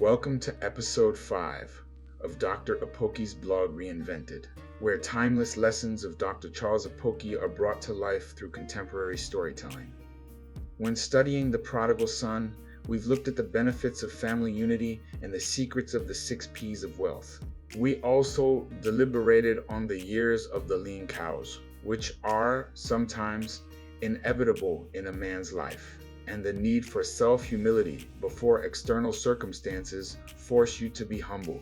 Welcome to episode 5 of Dr. Apoki's blog Reinvented, where timeless lessons of Dr. Charles Apoki are brought to life through contemporary storytelling. When studying the prodigal son, we've looked at the benefits of family unity and the secrets of the 6 P's of wealth. We also deliberated on the years of the lean cows, which are sometimes inevitable in a man's life, and the need for self-humility before external circumstances force you to be humble.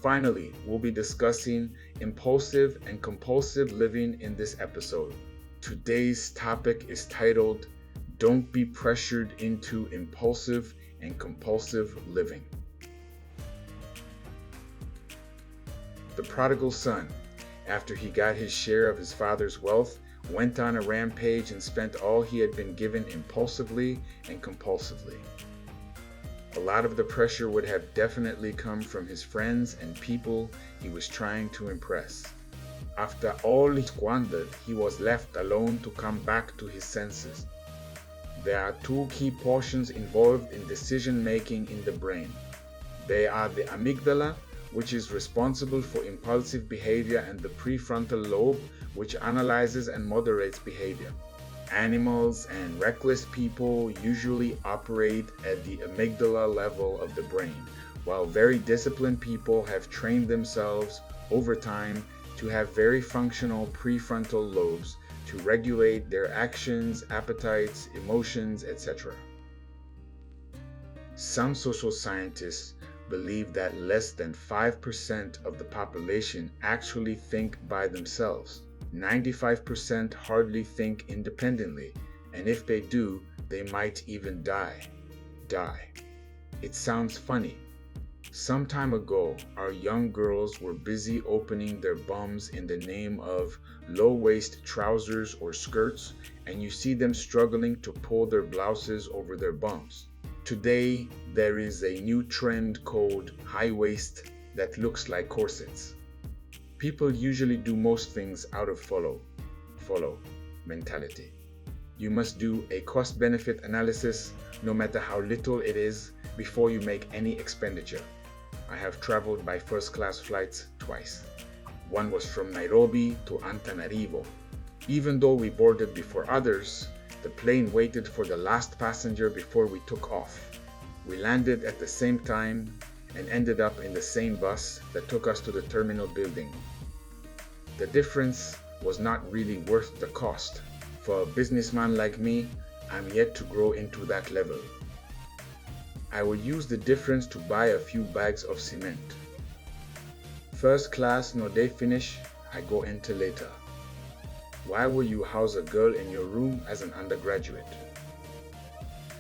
Finally, we'll be discussing impulsive and compulsive living in this episode. Today's topic is titled, Don't Be Pressured into Impulsive and Compulsive Living. The prodigal son, after he got his share of his father's wealth, went on a rampage and spent all he had been given impulsively and compulsively. A lot of the pressure would have definitely come from his friends and people he was trying to impress. After all he squandered, he was left alone to come back to his senses. There are 2 key portions involved in decision making in the brain. They are the amygdala, which is responsible for impulsive behavior, and the prefrontal lobe, which analyzes and moderates behavior. Animals and reckless people usually operate at the amygdala level of the brain, while very disciplined people have trained themselves over time to have very functional prefrontal lobes to regulate their actions, appetites, emotions, etc. Some social scientists believe that less than 5% of the population actually think by themselves. 95% hardly think independently, and if they do, they might even die. It sounds funny. Some time ago, our young girls were busy opening their bums in the name of low-waist trousers or skirts, and you see them struggling to pull their blouses over their bums. Today, there is a new trend called high waist that looks like corsets. People usually do most things out of follow mentality. You must do a cost-benefit analysis, no matter how little it is, before you make any expenditure. I have traveled by first-class flights twice. One was from Nairobi to Antananarivo. Even though we boarded before others, the plane waited for the last passenger before we took off. We landed at the same time and ended up in the same bus that took us to the terminal building. The difference was not really worth the cost. For a businessman like me, I'm yet to grow into that level. I will use the difference to buy a few bags of cement. First class, no day finish, I go into later. Why will you house a girl in your room as an undergraduate?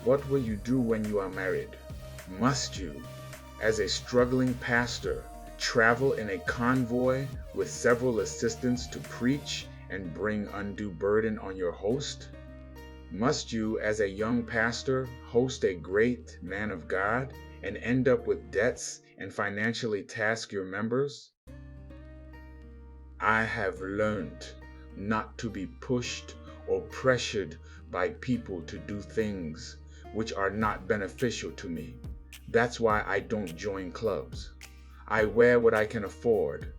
What will you do when you are married? Must you, as a struggling pastor, travel in a convoy with several assistants to preach and bring undue burden on your host? Must you, as a young pastor, host a great man of God and end up with debts and financially task your members? I have learned not to be pushed or pressured by people to do things which are not beneficial to me. That's why I don't join clubs. I wear what I can afford.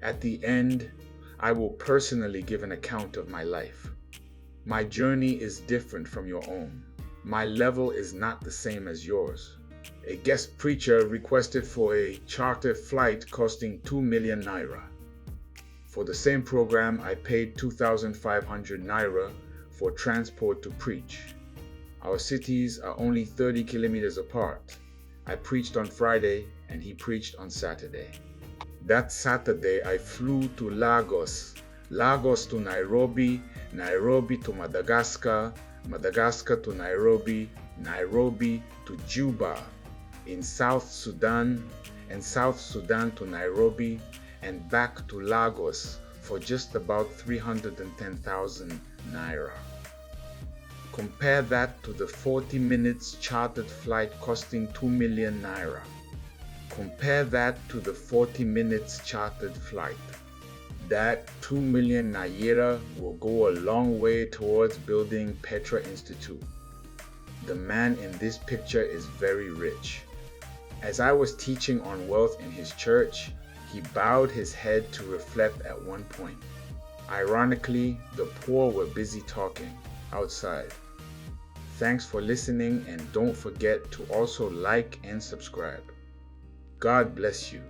At the end, I will personally give an account of my life. My journey is different from your own. My level is not the same as yours. A guest preacher requested for a charter flight costing 2 million naira. For the same program, I paid 2,500 naira for transport to preach. Our cities are only 30 kilometers apart. I preached on Friday and he preached on Saturday. That Saturday, I flew to Lagos to Nairobi, Nairobi to Madagascar, Madagascar to Nairobi, Nairobi to Juba in South Sudan, and South Sudan to Nairobi, and back to Lagos for just about 310,000 naira. Compare that to the 40 minutes chartered flight costing 2 million naira. Compare that to the 40 minutes chartered flight. That 2 million naira will go a long way towards building Petra Institute. The man in this picture is very rich. As I was teaching on wealth in his church, he bowed his head to reflect at one point. Ironically, the poor were busy talking outside. Thanks for listening, and don't forget to also like and subscribe. God bless you.